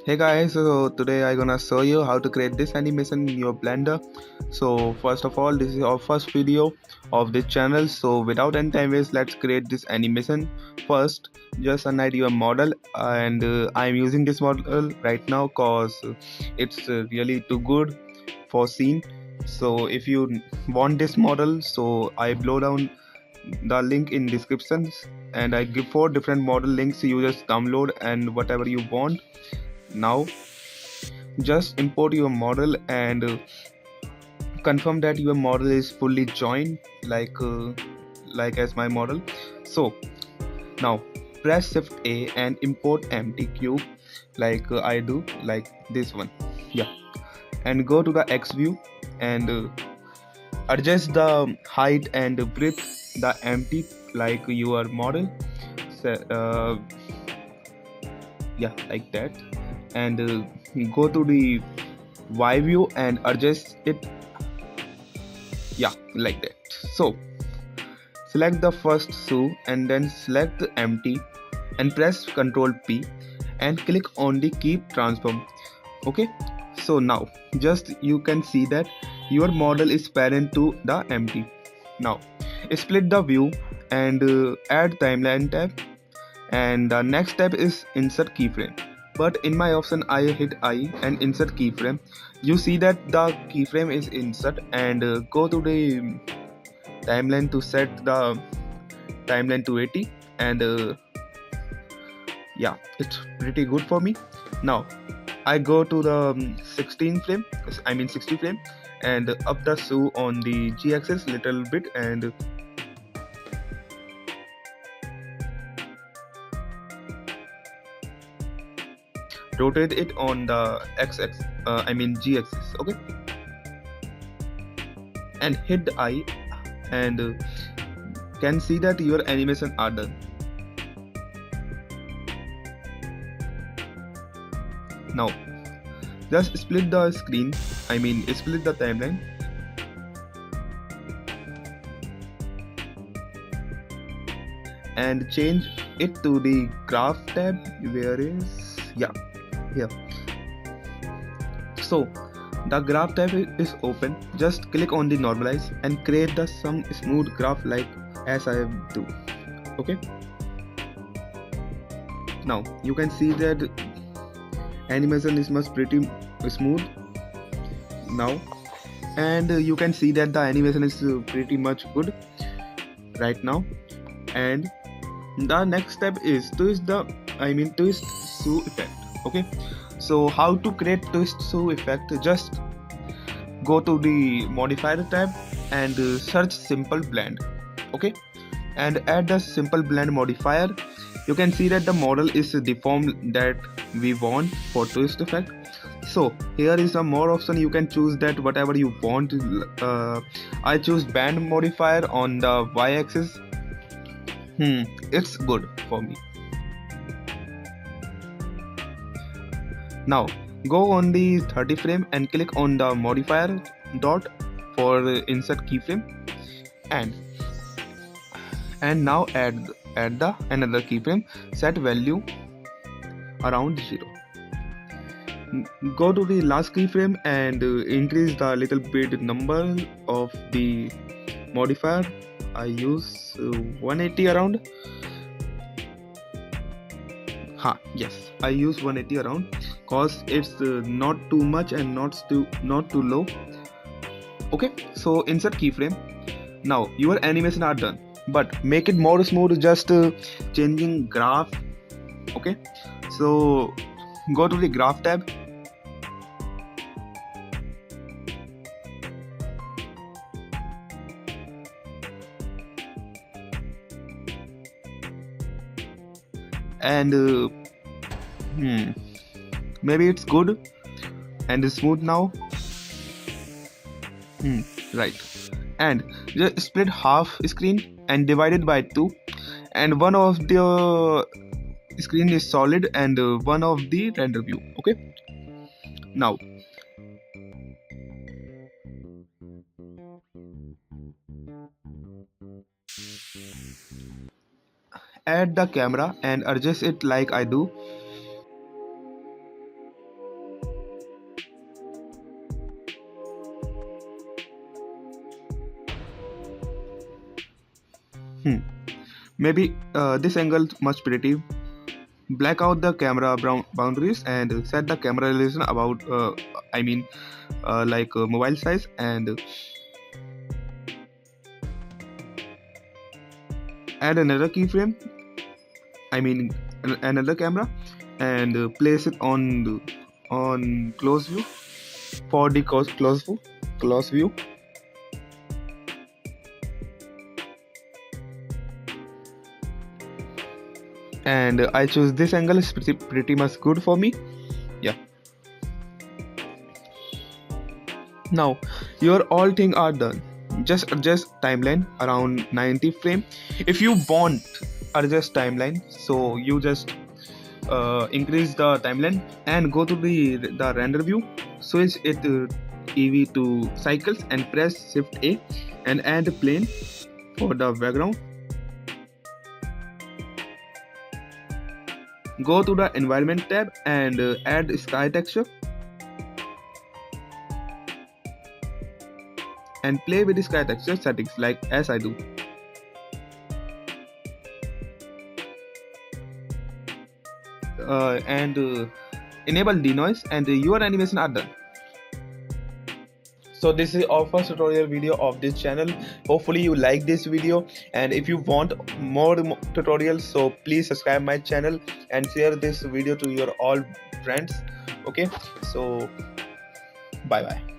Hey guys, so today I'm gonna show you how to create this animation in your Blender. So first of all, this is our first video of this channel. So without any time waste, let's create this animation. First, just unhide your model, and I'm using this model right now cause it's really too good for scene. So if you want this model, so I blow down the link in descriptions, and I give 4 different model links. You just download and whatever you want. Now just import your model and confirm that your model is fully joined like as my model. So now press shift A and import empty cube I do like this one. Yeah, and go to the X view and adjust the height and breadth the empty like your model. So, yeah, like that. And go to the Y view and adjust it, yeah, like that. So select the first shoe and then select the empty and press Ctrl P and click on the keep transform. Okay, so now just you can see that your model is parent to the empty. Now split the view and add timeline tab, and the next step is insert keyframe. But in my option I hit I and insert keyframe. You see that the keyframe is insert, and go to the timeline to set the timeline to 80, and yeah, it's pretty good for me. Now I go to the 16 frame, I mean 60 frame, and up the shoe on the G axis little bit and rotate it on the X axis, I mean G axis. Okay, and hit the I, and can see that your animation are done. Now just split the screen, I mean split the timeline, and change it to the graph tab. Where is, yeah, here. So the graph tab is open. Just click on the normalize and create the some smooth graph like as I do. Okay, now you can see that animation is much pretty smooth now, and you can see that the animation is pretty much good right now. And the next step is twist the, I mean twist shoe effect. Okay, so how to create twist shoe effect? Just go to the modifier tab and search simple blend. Okay, and add the simple blend modifier. You can see that the model is deformed that we want for twist effect. So here is a more option, you can choose that whatever you want. I choose band modifier on the y-axis. It's good for me. Now go on the 30 frame and click on the modifier dot for insert keyframe, and now add the another keyframe, set value around 0. Go to the last keyframe and increase the little bit number of the modifier. I use 180 around. Yes, I use 180 around cause it's not too much and not too low. Okay, so insert keyframe. Now your animation are done, but make it more smooth, just changing graph. Okay, so go to the graph tab and maybe it's good and smooth now. Right, and just split half screen and divide it by 2, and one of the screen is solid and one of the render view. Okay, now add the camera and adjust it like I do. Maybe this angle much pretty. Black out the camera boundaries and set the camera resolution about mobile size, and add another keyframe, another camera, and place it on close view for the close view. And I choose this angle, is pretty much good for me. Yeah. Now your all thing are done. Just adjust timeline around 90 frame. If you want adjust timeline, so you just increase the timeline and go to the render view, switch it EV to cycles and press shift A and add plane for the background. Go to the environment tab and add sky texture and play with the sky texture settings like as I do. And enable denoise, and your animation are done. So this is our first tutorial video of this channel. Hopefully you like this video, and if you want more tutorials, so please subscribe my channel and share this video to your all friends. Okay, so bye bye.